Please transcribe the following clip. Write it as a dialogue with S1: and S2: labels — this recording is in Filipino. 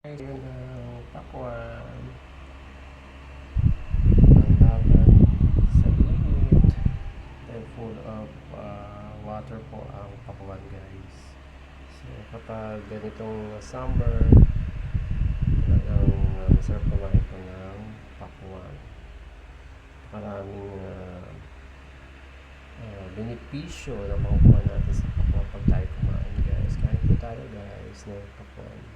S1: Yun ang pakwan. Ang laban sa init. Then full of water po ang pakwan, guys. So kapag ganitong summer, talagang masarap kumain po ng pakwan. Maraming benepisyo na makukuha natin sa pakwan pag tayo kumain, guys. Kain po tayo, guys, ng pakwan.